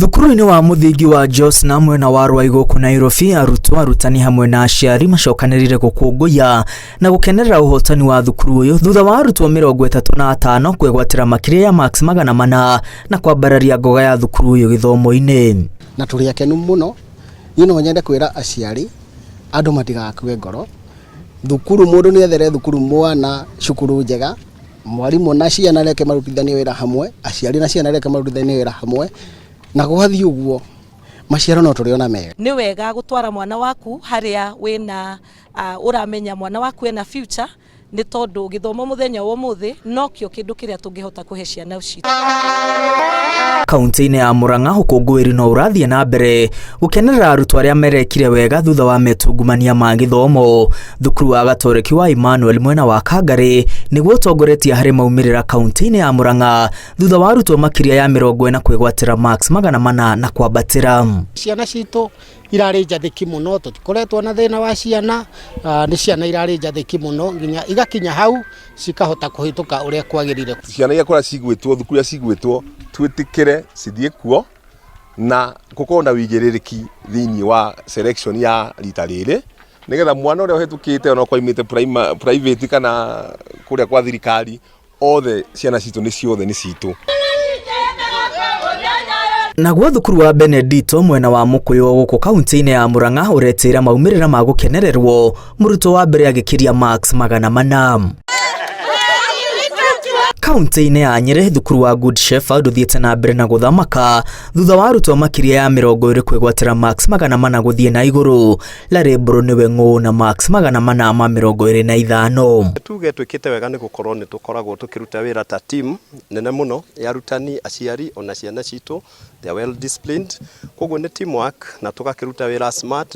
Thukuru-inĩ wa muthingi wa Jos na mwena wa Rwaigo Nairobi, Arutwo, arutani hamwe na aciari macokanĩrĩire gũkũngũĩra na gũkenerera ũhotani wa thukuru ũyũ thutha wa arutwo 35 kwĩgwatĩra makĩria ya marks 400 na kwambararia ngoga ya thukuru ũyũ gĩthomo-inĩ. Na tũrĩ akenu mũno, no nyende kwĩra aciari andũ matigakue ngoro. Thukuru mũndũ nĩ ethere thukuru mwana cukuru njega, mwarimũ na ciana reke marutithanie wĩra hamwe, aciari na ciana reke marutithanie wĩra hamwe, na gwathi uguo maciaro no tũrĩona mega. Nĩ wega gũtwara mwana waku harĩa wĩna ũramenya mwana waku ena future, nĩ tondũ gĩthomo mũthenya wa ũmũthĩ no kĩo kĩndũ kĩrĩa tũngĩhota kũhe ciana citũ. Kaunti-inĩ ya Murang'a ũkũngũĩri no ũrathiĩ na mbere gũkenerera arutwo arĩa merekire wega thutha wa metungumania ma gĩthomo. Thukuru wa Gatoreki wa Emmanuel mwena wa Kangarĩ nĩguo ũtongoretie harĩ maumĩrĩra kaunti-inĩ ya Murang'a thutha wa arutwo makĩria ya 40 kwĩgwatĩra marks 400 na kwambatĩra. Ciana citũ irarĩ njathĩki mũno, tũtikoretwo na thĩna wa ciana, nĩ ciana irarĩ njathĩki mũno nginya igakinya hau cikahota kũhĩtũka ũrĩa kwagĩrĩire. Ciana iria cigwĩtwo thukuru iria cigwĩtwo twĩtĩkĩre cithiĩ kuo na gũkorwo na wĩigĩrĩrĩki thĩinĩ wa selection ya rita rĩrĩ, nĩgetha mwana ũrĩa ũhetũkĩte ona kwaimĩte private kana kũrĩa kwa thirikari, othe ciana citũ nĩ ciothe nĩ citũ. Naguo thukuru wa Benedito mwena wa Mukuyu gũkũ kaunti-inĩ ya Murang'a ũretĩra maumĩrĩra ma gũkenererwo mũrutwo wa mbere agĩkiria marks 400. Kaunti-inĩ ya Nyeri thukuru wa Good Shepherd ũthiĩte na mbere na gũthamaka thutha wa arutwo makĩria ya 20 kwĩgwatĩra marks 400 gũthiĩ na igũrũ. Larry Bro nĩwe ng'ũ na marks 425. Tuge twĩkĩte wega nĩ gũkorwo nĩ tũkoragwo tũkĩruta wĩra ta team nene mũno ya arutani, aciari ona ciana citũ, they are well disciplined, koguo nĩ teamwork na tũgakĩruta wĩra smart.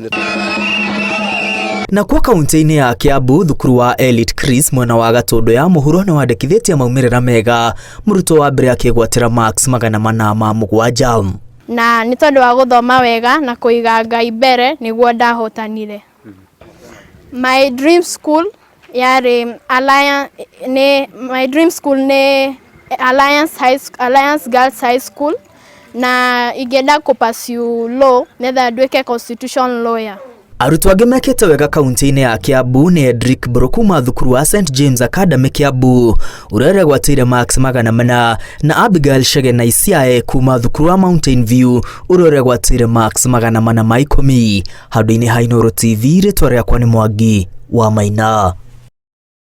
Na kwa kaunti-inĩ ya Kiambu thukuru wa Elite Chris mwena wa Gatũndũ ya mũhuro nĩ wandĩkithĩtie maumĩrĩra mega mũrutwo wa mbere akĩgwatĩra marks 407. Na nĩ tondũ wa gũthoma wega na kũiga Ngai mbere nĩguo ndahotanire. My dream school yarĩ Alliance Girls High School na ingĩenda kũpursue law nĩgetha nduĩke constitution lawyer. Arutwo angĩ mekĩte wega kaunti-inĩ ya Kiambu nĩ Edric Bro kuma thukuru wa St James Academy Kiambu ũrĩa ũregwatĩire marks 400 na Abigail Chege na Isiae kuma thukuru wa Mountain View ũrĩa ũregwatĩire marks 410. Handũ-inĩ ha Inooro TV rĩtwa rĩakwa nĩ Mwangi wa Maina.